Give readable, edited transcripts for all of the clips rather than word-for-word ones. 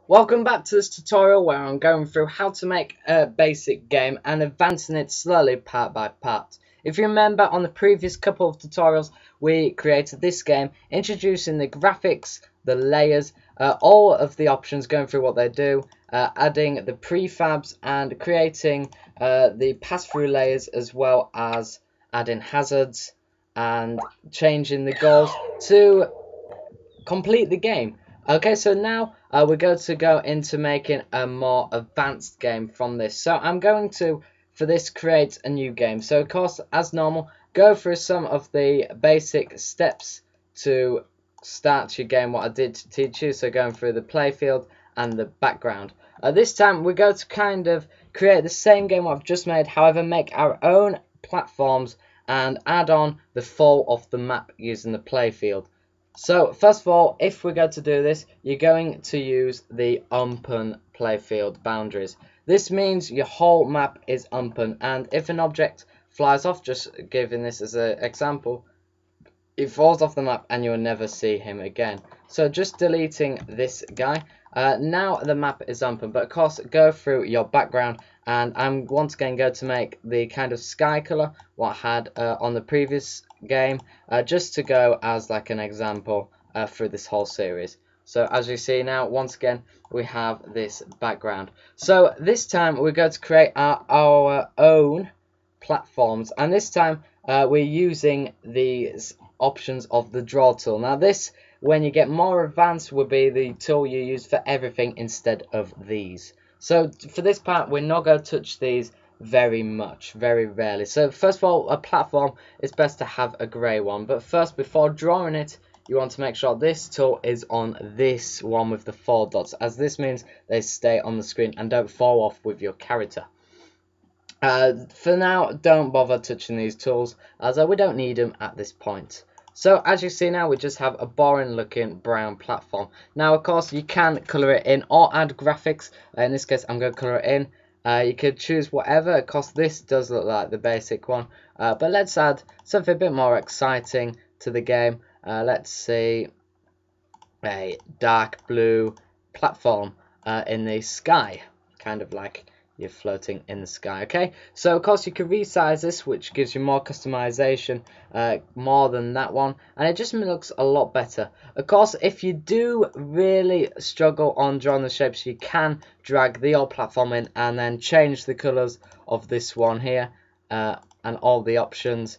Welcome back to this tutorial where I'm going through how to make a basic game and advancing it slowly part by part. If you remember, on the previous couple of tutorials we created this game, introducing the graphics, the layers, all of the options, going through what they do, adding the prefabs and creating the pass-through layers, as well as adding hazards and changing the goals to complete the game. Okay, so now we're going to go into making a more advanced game from this. So I'm going to, for this, create a new game. So of course, as normal, go through some of the basic steps to start your game, what I did to teach you. So going through the playfield and the background. This time we're going to kind of create the same game what I've just made, however make our own platforms and add on the fall of the map using the playfield. So first of all, if we're going to do this, you're going to use the open playfield boundaries. This means your whole map is open, and if an object flies off, just giving this as an example, it falls off the map and you'll never see him again. So just deleting this guy. Now the map is open, but of course go through your background, and I'm once again going to make the kind of sky color what I had on the previous game, just to go as like an example through this whole series. So as you see now, once again we have this background. So this time we're going to create our own platforms, and this time we're using these options of the draw tool. Now this, when you get more advanced, will be the tool you use for everything instead of these. So for this part we're not going to touch these very much, very rarely. So first of all, a platform is best to have a grey one, but first, before drawing it, you want to make sure this tool is on this one with the 4 dots, as this means they stay on the screen and don't fall off with your character. For now, don't bother touching these tools, as we don't need them at this point. So as you see now, we just have a boring looking brown platform. Now of course you can colour it in or add graphics. In this case I'm going to colour it in. You could choose whatever. Of course this does look like the basic one, but let's add something a bit more exciting to the game. Let's see, a dark blue platform in the sky, kind of like you're floating in the sky. Okay, so of course you can resize this, which gives you more customization, more than that one, and it just looks a lot better. Of course, if you do really struggle on drawing the shapes, you can drag the old platform in and then change the colors of this one here, and all the options,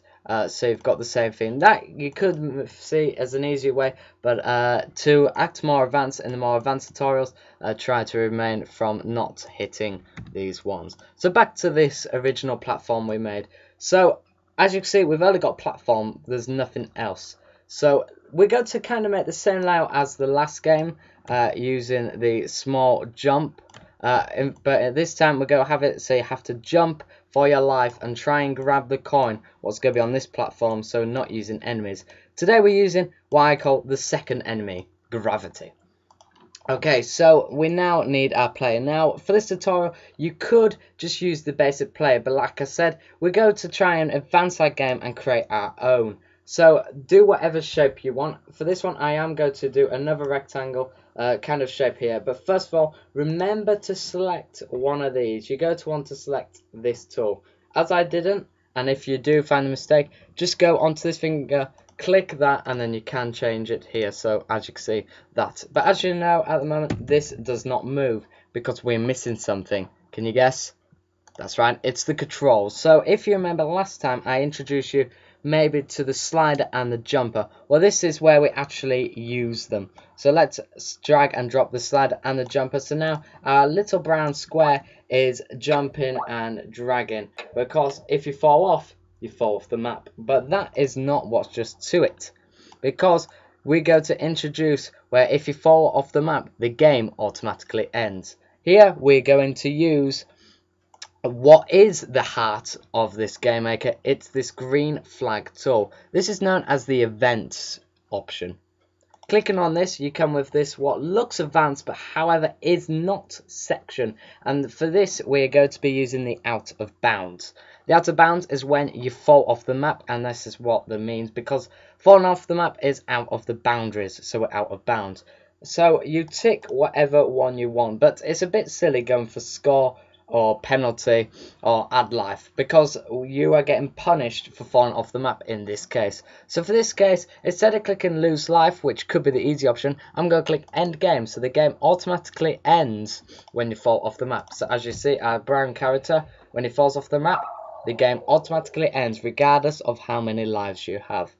so you've got the same thing. That you could see as an easier way, but to act more advanced in the more advanced tutorials, try to remain from not hitting these ones. So back to this original platform we made. So as you can see, we've only got platform, there's nothing else. So we're going to kind of make the same layout as the last game, using the small jump, but this time we're going to have it so you have to jump for your life and try and grab the coin what's going to be on this platform, so not using enemies. Today we're using what I call the second enemy, gravity. Okay, so we now need our player. Now for this tutorial you could just use the basic player, but like I said, we're going to try and advance our game and create our own. So do whatever shape you want. For this one I am going to do another rectangle kind of shape here, but first of all, remember to select one of these. You're going to want to select this tool, as I didn't, and if you do find a mistake, just go onto this finger, click that, and then you can change it here. So as you can see that, but as you know, at the moment this does not move because we're missing something. Can you guess? That's right, it's the controls. So if you remember last time I introduced you maybe to the slider and the jumper, well this is where we actually use them. So let's drag and drop the slider and the jumper. So now our little brown square is jumping and dragging, but of course if you fall off, you fall off the map. But that is not what's just to it, because we're going to introduce where if you fall off the map, the game automatically ends. Here we're going to use what is the heart of this game maker. It's this green flag tool. This is known as the events option. Clicking on this, you come with this what looks advanced, but however is not section, and for this we're going to be using the out of bounds. The out of bounds is when you fall off the map, and this is what that means, because falling off the map is out of the boundaries, so we're out of bounds. So you tick whatever one you want, but it's a bit silly going for score or penalty or add life, because you are getting punished for falling off the map in this case. So for this case, instead of clicking lose life, which could be the easy option, I'm going to click end game, so the game automatically ends when you fall off the map. So as you see, our brown character, when he falls off the map, the game automatically ends regardless of how many lives you have.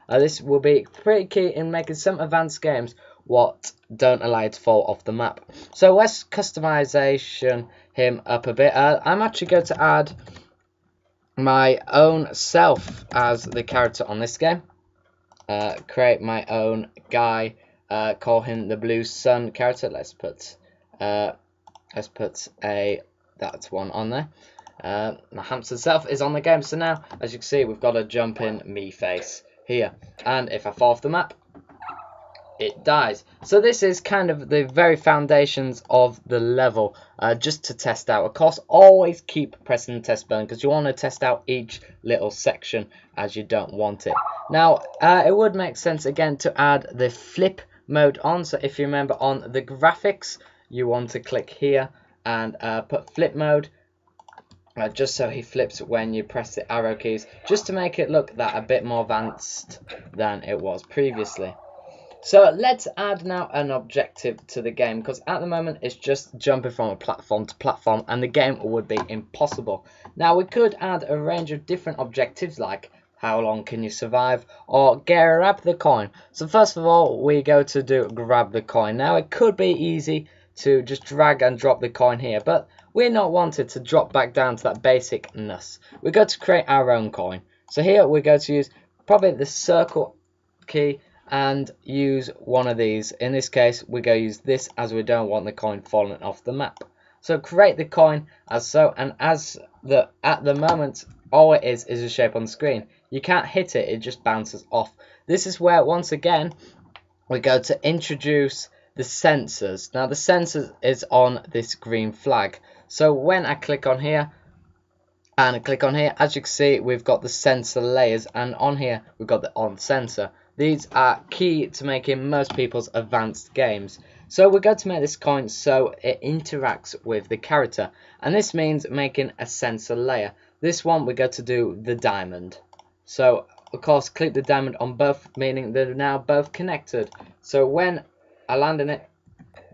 This will be pretty key in making some advanced games what don't allow you to fall off the map. So let's customization him up a bit. I'm actually going to add my own self as the character on this game. Create my own guy. Call him the Blue Sun character. Let's put that one on there. My hamster self is on the game. So now, as you can see, we've got a jump in me face here, and if I fall off the map, it dies. So this is kind of the very foundations of the level, just to test out. Of course, always keep pressing the test button because you want to test out each little section as you don't want it. Now, it would make sense again to add the flip mode on. So if you remember on the graphics, you want to click here and put flip mode. Just so he flips when you press the arrow keys, just to make it look that a bit more advanced than it was previously. So let's add now an objective to the game, because at the moment it's just jumping from a platform to platform and the game would be impossible. Now we could add a range of different objectives like how long can you survive or grab the coin. So first of all we go to do grab the coin. Now it could be easy to just drag and drop the coin here, but we're not wanted to drop back down to that basicness. We go to create our own coin. So here we're going to use probably the circle key and use one of these. In this case we go use this as we don't want the coin falling off the map. So create the coin as so, and as at the moment all it is a shape on the screen. You can't hit it, it just bounces off. This is where once again we go to introduce the sensors. Now the sensor is on this green flag. So when I click on here and I click on here, as you can see we've got the sensor layers, and on here we've got the on sensor. These are key to making most people's advanced games. So we're going to make this coin so it interacts with the character, and this means making a sensor layer. This one we're going to do the diamond. So of course click the diamond on both, meaning they're now both connected. So when I land in it,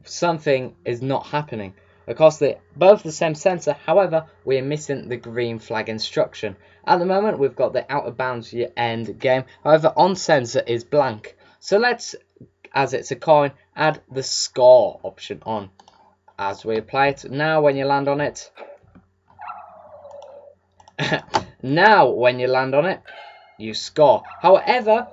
something is not happening. Of course they're both the same sensor, however we're missing the green flag instruction. At the moment we've got the out of bounds end game, however on sensor is blank. So let's, as it's a coin, add the score option on. As we apply it, now when you land on it, you score. However,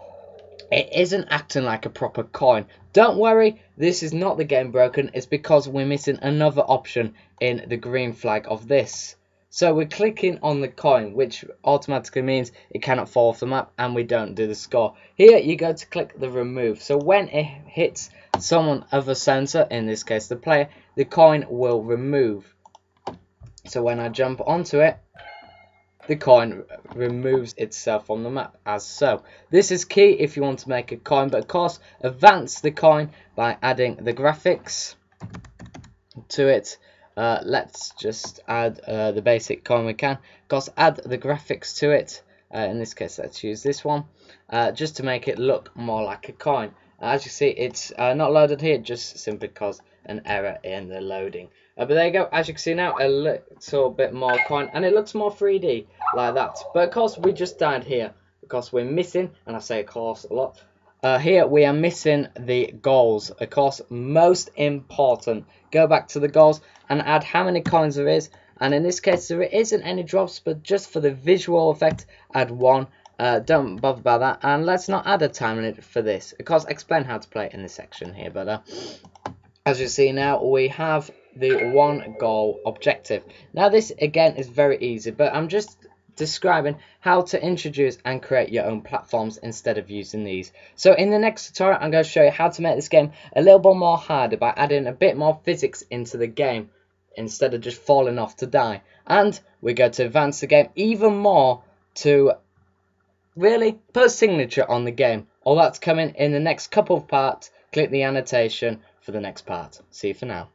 it isn't acting like a proper coin. Don't worry, this is not the game broken, it's because we're missing another option in the green flag of this. So we're clicking on the coin, which automatically means it cannot fall off the map and we don't do the score. Here you go to click the remove. So when it hits someone other sensor, in this case the player, the coin will remove. So when I jump onto it, the coin removes itself from the map as so. This is key if you want to make a coin, but of course advance the coin by adding the graphics to it. Let's just add the basic coin we can. Of course add the graphics to it. In this case let's use this one, just to make it look more like a coin. As you see it's not loaded here just simply because an error in the loading. But there you go, as you can see now, a little bit more coin, and it looks more 3D like that. But of course we just died here because we're missing, and I say of course a lot, here we are missing the goals. Of course, most important, go back to the goals and add how many coins there is, and in this case there isn't any drops, but just for the visual effect add 1. Don't bother about that, and let's not add a time limit for this. Of course, explain how to play it in this section here, but as you see now we have the 1 goal objective. Now this again is very easy, but I'm just describing how to introduce and create your own platforms instead of using these. So in the next tutorial I'm going to show you how to make this game a little bit more harder by adding a bit more physics into the game instead of just falling off to die. And we're going to advance the game even more to really put a signature on the game. All that's coming in the next couple of parts click the annotation for the next part. See you for now.